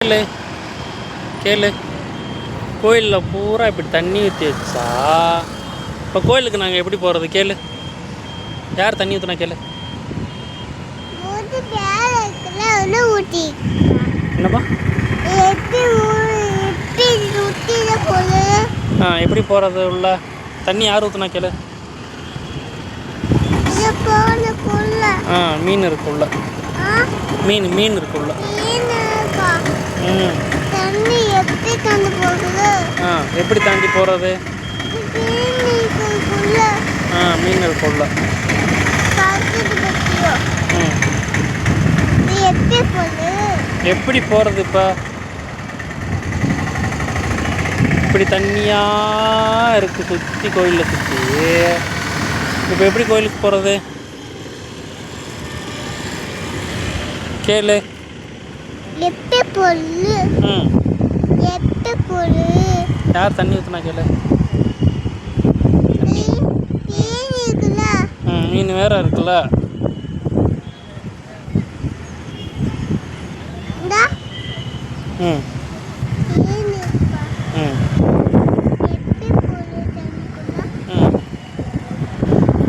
கேளு கேளு. கோயிலில் பூரா இப்படி தண்ணி ஊற்றி வச்சா இப்போ கோயிலுக்கு நாங்கள் எப்படி போகிறது கேளு? யார் தண்ணி ஊற்றுனா கேளு? என்னப்பா? எப்படி போகிறது உள்ள? தண்ணி யார் ஊற்றுனா கேளு? மீன் இருக்குள்ள. மீன் இருக்குள்ள. எப்படி தாண்டி போகிறது? மீன் இருக்குள்ள. எப்படி போகிறது இப்போ? இப்படி தண்ணியாக இருக்குது சுற்றி, கோயிலில் சுற்றி. இப்போ எப்படி கோயிலுக்கு போகிறது கேளு? யார் தண்ணி ஊற்றுனா கேளு? மீன் வேற இருக்குல்ல. ம்